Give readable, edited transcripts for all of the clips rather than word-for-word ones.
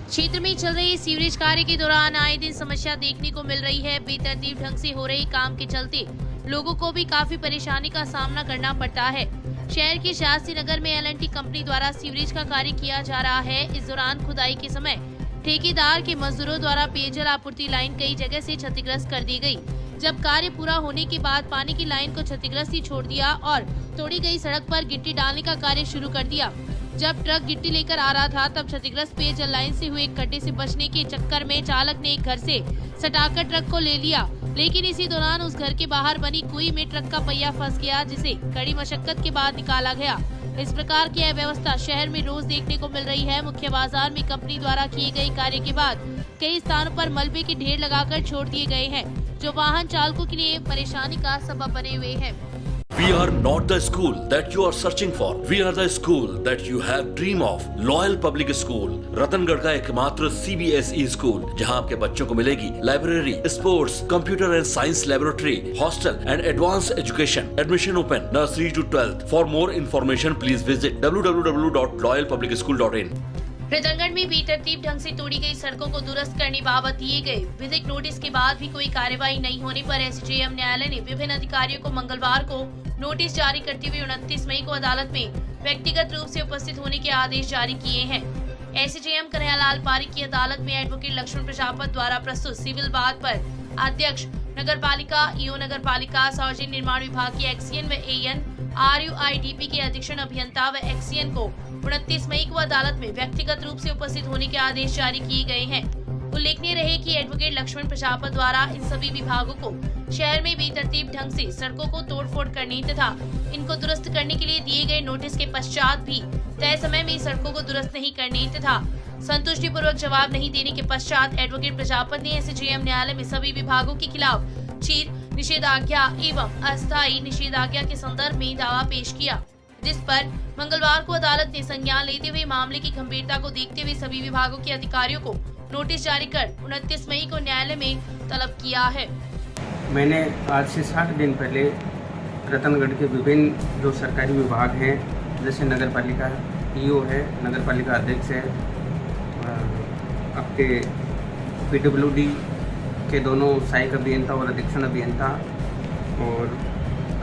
क्षेत्र में चल रहे सीवरेज कार्य के दौरान आए दिन समस्या देखने को मिल रही है। बेतरतीब ढंग से हो रही काम के चलते लोगों को भी काफी परेशानी का सामना करना पड़ता है। शहर के शास्त्री नगर में एल&टी कंपनी द्वारा सीवरेज का कार्य किया जा रहा है। इस दौरान खुदाई के समय ठेकेदार के मजदूरों द्वारा पेयजल आपूर्ति लाइन कई जगह से क्षतिग्रस्त कर दी गई। जब कार्य पूरा होने के बाद पानी की लाइन को क्षतिग्रस्त ही छोड़ दिया और तोड़ी गई सड़क पर गिट्टी डालने का कार्य शुरू कर दिया। जब ट्रक गिट्टी लेकर आ रहा था तब क्षतिग्रस्त पेयजल लाइन से हुए गड्ढे से बचने के चक्कर में चालक ने एक घर से सटाकर ट्रक को ले लिया, लेकिन इसी दौरान उस घर के बाहर बनी कुई में ट्रक का पहिया फंस गया, जिसे कड़ी मशक्कत के बाद निकाला गया। इस प्रकार की अव्यवस्था शहर में रोज देखने को मिल रही है। मुख्य बाजार में कंपनी द्वारा किए गए कार्य के बाद कई स्थानों पर मलबे के ढेर लगाकर छोड़ दिए गए हैं, जो वाहन चालकों के लिए परेशानी का सबब बने हुए हैं। We are not the school that you are searching for. We are the school that you have dream of. Loyal Public School, Ratangarh का एकमात्र CBSE स्कूल, जहां आपके बच्चों को मिलेगी library, sports, computer and science laboratory, hostel and advance education. Admission open nursery to 12th. For more information, please visit www.loyalpublicschool.in. Ratangarh में बेतरतीब ढंग से तोड़ी गई सड़कों को दुरुस्त करने बाबत दिए गए विधिक नोटिस के बाद भी कोई कार्यवाही नहीं होने पर एसजेएम न्यायालय ने विभिन्न अधिकारियों को मंगलवार को नोटिस जारी करते हुए 29 मई को अदालत में व्यक्तिगत रूप से उपस्थित होने के आदेश जारी किए हैं। एसजेएम कन्हैयालाल पारीक की अदालत में एडवोकेट लक्ष्मण प्रजापत द्वारा प्रस्तुत सिविल वाद पर अध्यक्ष नगर पालिका, ईओ नगर पालिका, सार्वजनिक निर्माण विभाग के एक्सीएन व एएन, RUIDP के अधीक्षण अभियंता व एक्सीएन को 29 मई को अदालत में व्यक्तिगत रूप से उपस्थित होने के आदेश जारी किए गए हैं। उल्लेखनीय रहे कि एडवोकेट लक्ष्मण प्रजापत द्वारा इन सभी विभागों को शहर में बेतरतीब ढंग से सड़कों को तोड़फोड़ करने तथा इनको दुरुस्त करने के लिए दिए गए नोटिस के पश्चात भी तय समय में सड़कों को दुरुस्त नहीं करने तथा संतुष्टि पूर्वक जवाब नहीं देने के पश्चात एडवोकेट प्रजापत ने एसजेएम न्यायालय में सभी विभागों के खिलाफ चीर निषेधाज्ञा एवं अस्थायी निषेधाज्ञा के संदर्भ में दावा पेश किया, जिस पर मंगलवार को अदालत ने संज्ञान लेते हुए मामले की गंभीरता को देखते हुए सभी विभागों के अधिकारियों को नोटिस जारी कर 29 मई को न्यायालय में तलब किया है। मैंने आज से 60 दिन पहले रतनगढ़ के विभिन्न जो सरकारी विभाग हैं, जैसे नगर पालिका ईओ है, नगर पालिका अध्यक्ष है, आपके PWD के दोनों सहायक अभियंता और अधीक्षण अभियंता और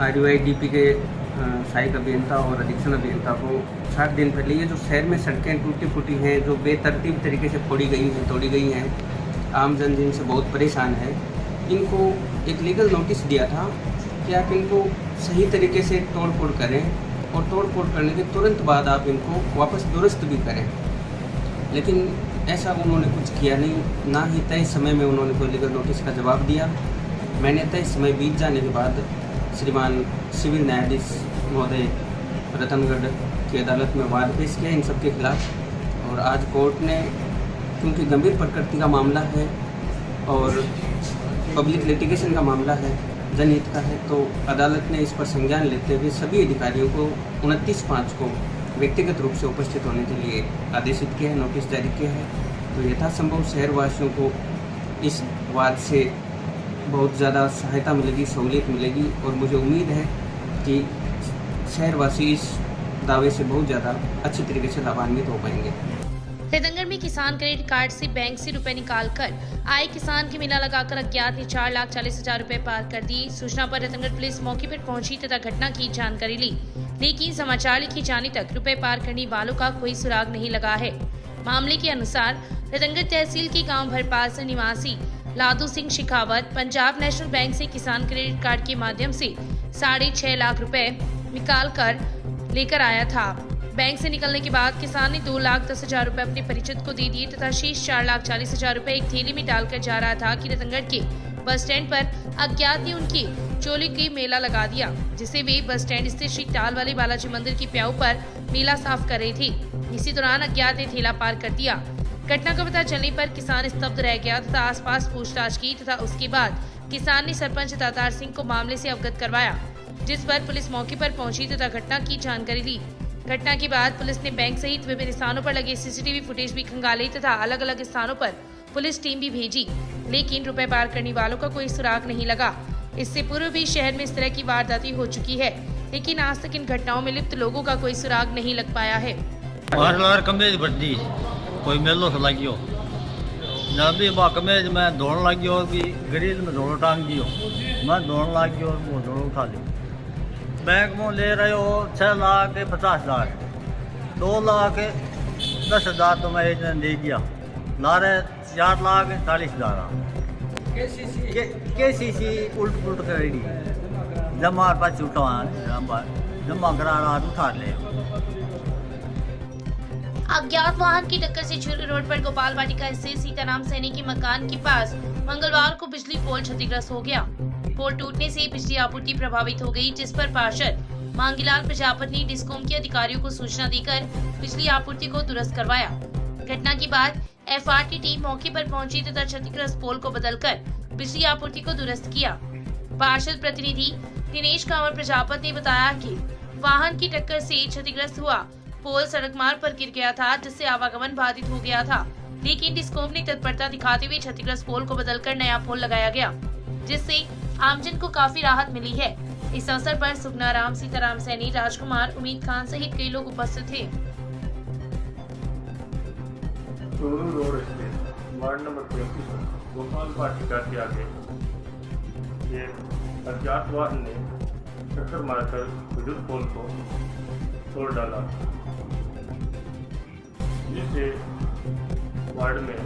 RUIDP के सहायक अभियंता और अधीक्षण अभियंता को 60 दिन पहले ये जो शहर में सड़कें टूटी फूटी हैं, जो बेतरतीब तरीके से तोड़ी गई हैं, आम जन जिनसे बहुत परेशान है, इनको एक लीगल नोटिस दिया था कि आप इनको सही तरीके से तोड़ फोड़ करें और तोड़ फोड़ करने के तुरंत बाद आप इनको वापस दुरुस्त भी करें। लेकिन ऐसा उन्होंने कुछ किया नहीं, ना ही तय समय में उन्होंने कोई लीगल नोटिस का जवाब दिया। मैंने तय समय बीत जाने के बाद श्रीमान सिविल न्यायाधीश महोदय रतनगढ़ की अदालत में वाद पेश किया इन सब के खिलाफ, और आज कोर्ट ने, क्योंकि गंभीर प्रकृति का मामला है और पब्लिक लिटिगेशन का मामला है, जनहित का है, तो अदालत ने इस पर संज्ञान लेते हुए सभी अधिकारियों को 29/5 को व्यक्तिगत रूप से उपस्थित होने के लिए आदेशित किया है, नोटिस जारी किया है। तो यथासंभव शहरवासियों को इस वाद से बहुत ज़्यादा सहायता मिलेगी, सहूलियत मिलेगी, और मुझे उम्मीद है कि शहरवासी इस दावे से बहुत ज़्यादा अच्छी तरीके से लाभान्वित हो पाएंगे। रतनगढ़ में किसान क्रेडिट कार्ड से बैंक से रुपए निकालकर आए किसान की मेला लगाकर अज्ञात ने 4,40,000 रुपए पार कर दिए। सूचना पर रतनगढ़ पुलिस मौके पर पहुंची तथा घटना की जानकारी ली, लेकिन समाचार लिखे जाने तक रुपए पार करने वालों का कोई सुराग नहीं लगा है। मामले के अनुसार रतनगढ़ तहसील के गाँव भरपाल निवासी लादू सिंह शेखावत पंजाब नेशनल बैंक से किसान क्रेडिट कार्ड के माध्यम से 6.5 लाख रुपए निकाल कर लेकर आया था। बैंक से निकलने के बाद किसान ने 2,10,000 रुपए अपने परिचित को दे दिए तथा शेष 4,40,000 रुपए एक थैली में डालकर जा रहा था कि रतनगढ़ के बस स्टैंड पर अज्ञात ने उनकी चोली की मेला लगा दिया, जिसे वे बस स्टैंड स्थित श्री टाल वाले बालाजी मंदिर की प्याऊ पर मेला साफ कर रहे थे। इसी दौरान अज्ञात ने थैला पार कर दिया। घटना का पता चलने पर किसान स्तब्ध रह गया तथा आसपास पूछताछ की तथा उसके बाद किसान ने सरपंच दातार सिंह को मामले से अवगत करवाया, जिस पर पुलिस मौके पर पहुंची तथा घटना की जानकारी ली। घटना के बाद पुलिस ने बैंक सहित विभिन्न स्थानों पर लगे सीसीटीवी फुटेज भी खंगाले तथा अलग अलग स्थानों पर पुलिस टीम भी भेजी, लेकिन रुपए पार करने वालों का कोई सुराग नहीं लगा। इससे पूर्व भी शहर में इस तरह की वारदातें हो चुकी है, लेकिन आज तक इन घटनाओं में लिप्त लोगों का कोई सुराग नहीं लग पाया है। कोई मेलो लगियो जल्दी महकमे मैं दौड़ लग गया और कि ग्रिल में दौड़ टांग दियो। मैं दौड़ लग गया और वो दौड़ उठा ली। बैंक में ले रहे हो 6,50,000, 2,10,000 तो मैं एक दिन दे दिया। ला रहे 4,40,000 KCC उल्ट करेगी जमा पास उठा जमा करा उठा ले। अज्ञात वाहन की टक्कर से चूरू रोड पर गोपाल वाटिका स्थित सीताराम सैनी के मकान के पास मंगलवार को बिजली पोल क्षतिग्रस्त हो गया। पोल टूटने से बिजली आपूर्ति प्रभावित हो गई, जिस पर पार्षद मांगीलाल प्रजापति ने डिस्कॉम के अधिकारियों को सूचना देकर बिजली आपूर्ति को दुरुस्त करवाया। घटना के बाद FRT टीम मौके पर पहुंची तथा क्षतिग्रस्त पोल को बदलकर बिजली आपूर्ति को दुरुस्त किया। पार्षद प्रतिनिधि दिनेश कंवर प्रजापति ने बताया कि वाहन की टक्कर से क्षतिग्रस्त हुआ पोल सड़क मार्ग पर गिर गया था, जिससे आवागमन बाधित हो गया था, लेकिन डिस्कॉम ने तत्परता दिखाते हुए क्षतिग्रस्त पोल को बदलकर नया पोल लगाया गया, जिससे आमजन को काफी राहत मिली है। इस अवसर पर सुगना राम, सीताराम सैनी, राजकुमार, उम्मीद खान सहित कई लोग उपस्थित थे। चूरू रोड स्थित वार्ड नंबर 35 गोपाल वाटिका के आगे एक अज्ञात वाहन ने टक्कर मारकर विद्युत पोल को तोड़ डाला, जिससे वार्ड में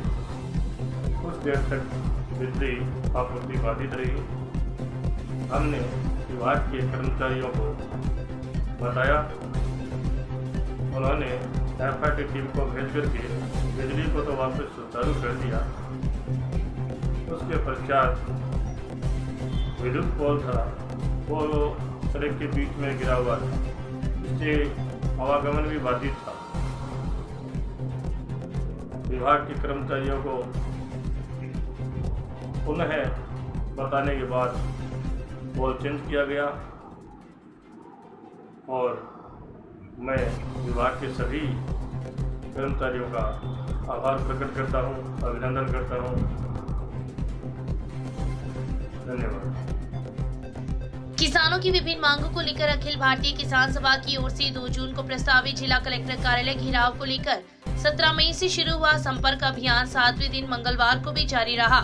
कुछ देर तक बिजली आपूर्ति बाधित रही। हमने विभाग के कर्मचारियों को बताया, उन्होंने FRT टीम को भेज करके बिजली को तो वापस सुचारू कर दिया। उसके पश्चात विद्युत पोल था वो सड़क के बीच में गिरा हुआ था, इससे आवागमन भी बाधित था। विभाग के कर्मचारियों को पुनः बताने के बाद पोल चेंज किया गया और मैं विभाग के सभी कर्मचारियों का आभार प्रकट करता हूं, अभिनंदन करता हूं। धन्यवाद। किसानों की विभिन्न मांगों को लेकर अखिल भारतीय किसान सभा की ओर से 2 जून को प्रस्तावित जिला कलेक्टर कार्यालय घेराव को लेकर 17 मई से शुरू हुआ संपर्क अभियान 7वें दिन मंगलवार को भी जारी रहा।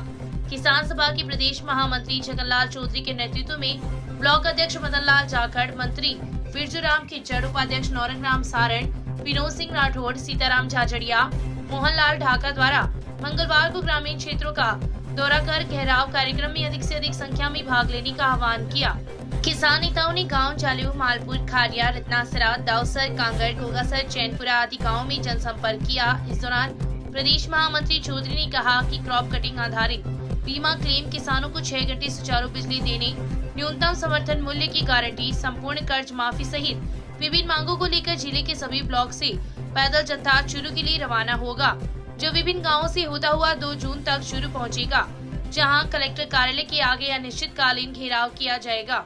किसान सभा के प्रदेश महामंत्री जगनलाल चौधरी के नेतृत्व में ब्लॉक अध्यक्ष मदन लाल जाखड़, मंत्री बिरजूराम किच्चड़, उपाध्यक्ष नौरंग राम सारण, विनोद सिंह राठौड़, सीताराम झाझड़िया, मोहनलाल ढाका द्वारा मंगलवार को ग्रामीण क्षेत्रों का दौरा कर घेराव कार्यक्रम में अधिक से अधिक संख्या में भाग लेने का आह्वान किया। किसान नेताओं ने गांव जालू, मालपुर, खारिया, रत्नासरा, दाऊसर, कांगड़, घोगासर, चैनपुरा आदि गाँव में जनसंपर्क किया। इस दौरान प्रदेश महामंत्री चौधरी ने कहा कि क्रॉप कटिंग आधारित बीमा क्लेम, किसानों को 6 घंटे सुचारू बिजली देने, न्यूनतम समर्थन मूल्य की गारंटी, संपूर्ण कर्ज माफी सहित विभिन्न मांगों को लेकर जिले के सभी ब्लॉक से पैदल जत्था चूरू के लिए रवाना होगा, जो विभिन्न गाँवों से होता हुआ 2 जून तक चूरू पहुंचेगा, जहां कलेक्टर कार्यालय के आगे अनिश्चितकालीन घेराव किया जाएगा।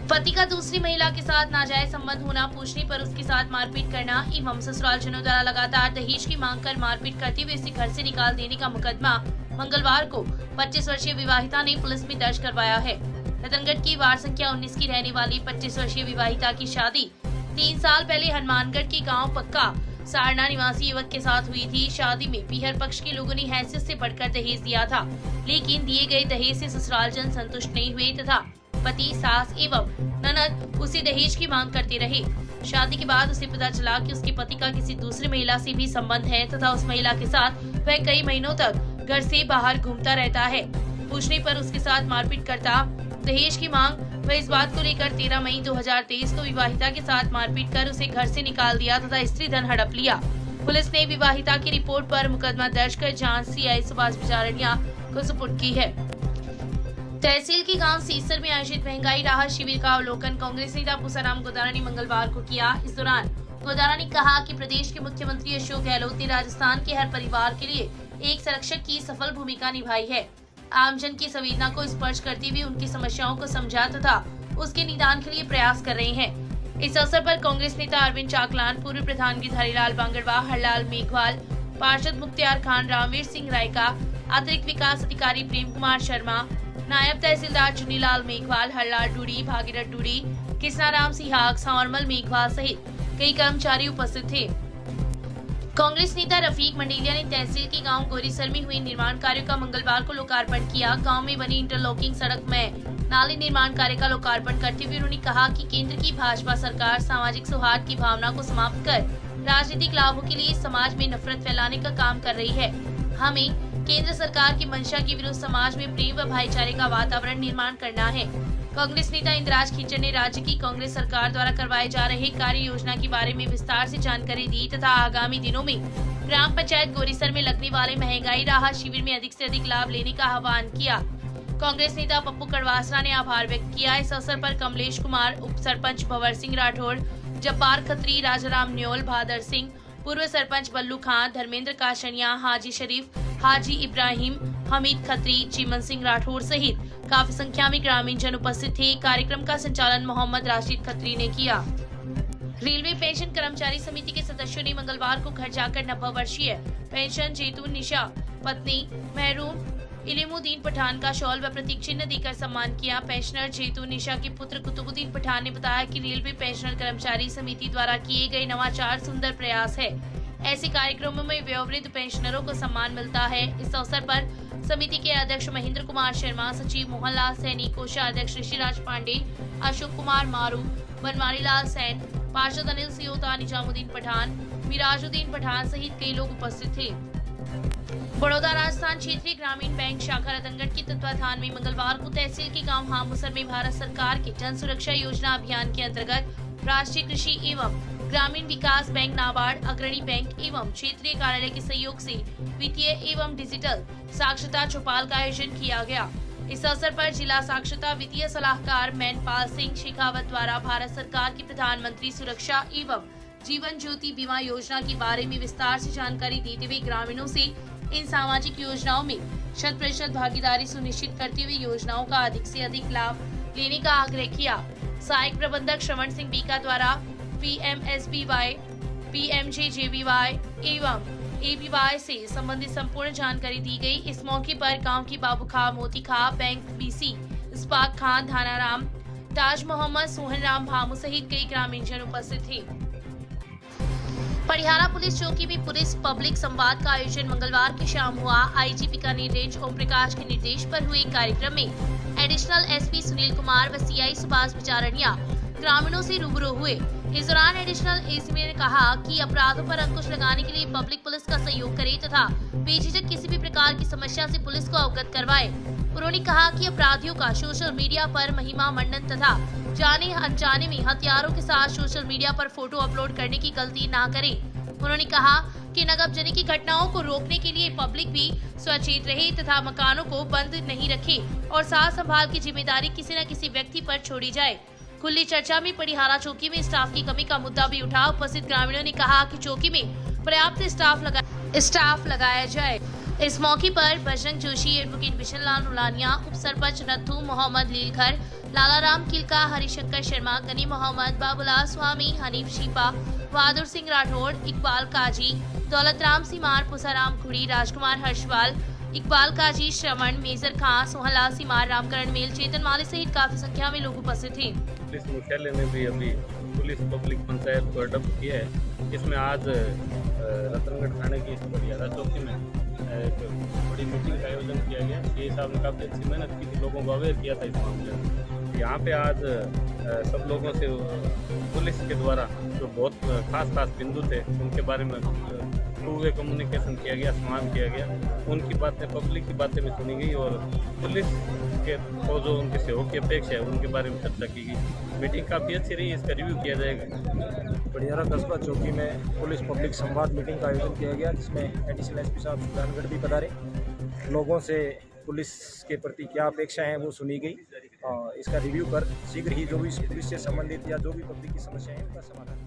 पति का दूसरी महिला के साथ नाजायज संबंध होना, पूछने पर उसके साथ मारपीट करना एवं ससुरालजनों द्वारा लगातार दहेज की मांग कर मारपीट करते हुए इसे घर से निकाल देने का मुकदमा मंगलवार को 25 वर्षीय विवाहिता ने पुलिस में दर्ज करवाया है। रतनगढ़ की वार्ड संख्या 19 की रहने वाली 25 वर्षीय विवाहिता की शादी 3 साल पहले हनुमानगढ़ के गाँव पक्का सारना निवासी युवक के साथ हुई थी। शादी में पीहर पक्ष के लोगों ने हैसियत से बढ़कर दहेज दिया था, लेकिन दिए गए दहेज से ससुरालजन संतुष्ट नहीं हुए तथा पति, सास एवं ननद उसे दहेज की मांग करते रहे। शादी के बाद उसे पता चला कि उसके पति का किसी दूसरी महिला से भी संबंध है तथा उस महिला के साथ वह कई महीनों तक घर से बाहर घूमता रहता है। पूछने पर उसके साथ मारपीट करता, दहेज की मांग। वह इस बात को लेकर 13 मई 2023 को विवाहिता के साथ मारपीट कर उसे घर से निकाल दिया तथा स्त्री धन हड़प लिया। पुलिस ने विवाहिता की रिपोर्ट पर मुकदमा दर्ज कर जांच CI सुभाष बिजारनिया को सुपुर्द की है। तहसील के गांव सीसर में आयोजित महंगाई राहत शिविर का अवलोकन कांग्रेस नेता पूसाराम गोदारा ने मंगलवार को किया। इस दौरान गोदारा ने कहा कि प्रदेश के मुख्यमंत्री अशोक गहलोत ने राजस्थान के हर परिवार के लिए एक संरक्षक की सफल भूमिका निभाई है। आमजन की संवेदना को स्पर्श करते हुए उनकी समस्याओं को समझा तथा उसके निदान के लिए प्रयास कर रहे हैं। इस अवसर पर कांग्रेस नेता अरविंद चाकलान, पूर्व प्रधान गिरधारीलाल बांगड़वा, हरलाल मेघवाल, पार्षद मुख्तियार खान, रामवीर सिंह रायका, अतिरिक्त विकास अधिकारी प्रेम कुमार शर्मा, नायब तहसीलदार चुनीलाल मेघवाल, हरलाल डूडी, भागीरथ डूडी, कृष्णाराम सिहाग, सांवरमल मेघवाल सहित कई कर्मचारी उपस्थित थे। कांग्रेस नेता रफीक मंडेलिया ने तहसील के गांव गोरीसर में हुए निर्माण कार्यों का मंगलवार को लोकार्पण किया। गांव में बनी इंटरलॉकिंग सड़क में नाले निर्माण कार्य का लोकार्पण करते हुए उन्होंने कहा कि केंद्र की भाजपा सरकार सामाजिक सौहार्द की भावना को समाप्त कर राजनीतिक लाभों के लिए समाज में नफरत फैलाने का काम कर रही है। हमें केंद्र सरकार की मंशा के विरुद्ध समाज में प्रेम व भाईचारे का वातावरण निर्माण करना है। कांग्रेस नेता इंद्राज खींचर ने राज्य की कांग्रेस सरकार द्वारा करवाए जा रहे कार्य योजना के बारे में विस्तार से जानकारी दी तथा आगामी दिनों में ग्राम पंचायत गोरीसर में लगने वाले महंगाई राहत शिविर में अधिक से अधिक लाभ लेने का आह्वान किया। कांग्रेस नेता पप्पू कड़वासरा ने आभार व्यक्त किया। इस अवसर पर कमलेश कुमार, उप सरपंच भंवर सिंह राठौड़, जब्बार खत्री, राजाराम न्योल, भादर सिंह, पूर्व सरपंच बल्लू खान, धर्मेंद्र काशनिया, हाजी शरीफ, हाजी इब्राहिम, हमीद खत्री, चिमन सिंह राठौड़ सहित काफी संख्या में ग्रामीण जन उपस्थित थे। कार्यक्रम का संचालन मोहम्मद राशिद खत्री ने किया। रेलवे पेंशन कर्मचारी समिति के सदस्यों ने मंगलवार को घर जाकर 90 वर्षीय पेंशन जैतून निशा पत्नी महरूम इलेमुद्दीन पठान का शॉल व प्रतीक चिन्ह देकर सम्मान किया। पेंशनर जैतून निशा के पुत्र कुतुबुद्दीन पठान ने बताया कि रेलवे पेंशनर कर्मचारी समिति द्वारा किए गए नवाचार सुंदर प्रयास है। ऐसे कार्यक्रमों में वयोवृद्ध पेंशनरों को सम्मान मिलता है। इस अवसर पर समिति के अध्यक्ष महेंद्र कुमार शर्मा, सचिव मोहनलाल सैनी, कोषाध्यक्ष ऋषिराज पांडे, अशोक कुमार मारू, बनवारी लाल सैन, पार्षद अनिल सियोता, निजामुद्दीन पठान, मिराजुद्दीन पठान सहित कई लोग उपस्थित थे। बड़ौदा राजस्थान क्षेत्रीय ग्रामीण बैंक शाखा रतनगढ़ के तत्वाधान में मंगलवार को तहसील के गांव हामुसर में भारत सरकार के जन सुरक्षा योजना अभियान के अंतर्गत राष्ट्रीय कृषि एवं ग्रामीण विकास बैंक, नाबार्ड, अग्रणी बैंक एवं क्षेत्रीय कार्यालय के सहयोग से वित्तीय एवं डिजिटल साक्षरता चौपाल का आयोजन किया गया। इस अवसर पर जिला साक्षरता वित्तीय सलाहकार मैनपाल सिंह शेखावत द्वारा भारत सरकार की प्रधानमंत्री सुरक्षा एवं जीवन ज्योति बीमा योजना के बारे में विस्तार से जानकारी देते हुए ग्रामीणों से इन सामाजिक योजनाओं में 100% भागीदारी सुनिश्चित करते हुए योजनाओं का अधिक से अधिक लाभ लेने का आग्रह किया। सहायक प्रबंधक श्रवण सिंह बीका द्वारा PMSBY, PMJJBY एवं ABY से संबंधित संपूर्ण जानकारी दी गई। इस मौके पर गांव की बाबू खां, मोती खां, बैंक BC, इस्पाक खान, धानाराम, ताज मोहम्मद, सोहन राम भामू सहित कई ग्रामीण जन उपस्थित थे। परिहारा पुलिस चौकी में पुलिस पब्लिक संवाद का आयोजन मंगलवार की शाम हुआ। IG बीकानेर रेंज ओम प्रकाश के निर्देश पर हुए कार्यक्रम में एडिशनल SP सुनील कुमार व CI सुभाष बिचारणिया ग्रामीणों से रूबरू हुए। इस दौरान एडिशनल AC ने कहा कि अपराधों पर अंकुश लगाने के लिए पब्लिक पुलिस का सहयोग करे तथा बेझिझक किसी भी प्रकार की समस्या से पुलिस को अवगत करवाए। उन्होंने कहा कि अपराधियों का सोशल मीडिया पर महिमा मंडन तथा जाने अनजाने में हथियारों के साथ सोशल मीडिया पर फोटो अपलोड करने की गलती ना करें। उन्होंने कहा कि नकबजनी की घटनाओं को रोकने के लिए पब्लिक भी सचेत रहे तथा मकानों को बंद नहीं रखे और साथ संभाल की जिम्मेदारी किसी न किसी व्यक्ति पर छोड़ी जाए। खुली चर्चा में परिहारा चौकी में स्टाफ की कमी का मुद्दा भी उठा। उपस्थित ग्रामीणों ने कहा कि चौकी में पर्याप्त स्टाफ लगाया जाए। इस मौके पर बजरंग जोशी, एडवोकेट बिशन लाल रुलानिया, उप सरपंच नथु मोहम्मद लीलखर, लालाराम किलका, हरिशंकर शर्मा, गनी मोहम्मद, बाबूलाल स्वामी, हनीफ शीपा, बहादुर सिंह राठौड़, इकबाल काजी, दौलतराम सीमार, पुसाराम खुड़ी, राजकुमार हर्षवाल, इकबाल काजी, श्रवण, मेजर खां, सोहनलाल सीमार, रामकरण मेल, चेतन माली सहित काफी संख्या में लोग उपस्थित थे। पुलिस मुख्यालय ने भी अभी पुलिस पब्लिक पंचायत को अडॉप्ट किया है। इसमें आज रतनगढ़ थाने की परिहारा चौकी में एक बड़ी मीटिंग का आयोजन किया गया। ये साहब ने काफ़ी अच्छी मेहनत की थी, लोगों को अवेयर किया था इस मामले में। यहाँ पे आज सब लोगों से पुलिस के द्वारा जो बहुत खास बिंदु थे उनके बारे में टू वे कम्युनिकेशन किया गया, सम्मान किया गया। उनकी बातें, पब्लिक की बातें भी सुनी गई और पुलिस के को जो उनके सहयोग की अपेक्षा है उनके बारे में चर्चा की गई। मीटिंग काफ़ी अच्छी रही, इसका रिव्यू किया जाएगा। परिहारा कस्बा चौकी में पुलिस पब्लिक संवाद मीटिंग का आयोजन किया गया, जिसमें एडिशनल SP साहब सुल्तानगढ़ भी पधारे। लोगों से पुलिस के प्रति क्या अपेक्षा है वो सुनी गई। इसका रिव्यू कर शीघ्र ही जो भी पुलिस से संबंधित या जो भी पब्लिक की समस्या है उनका समाधान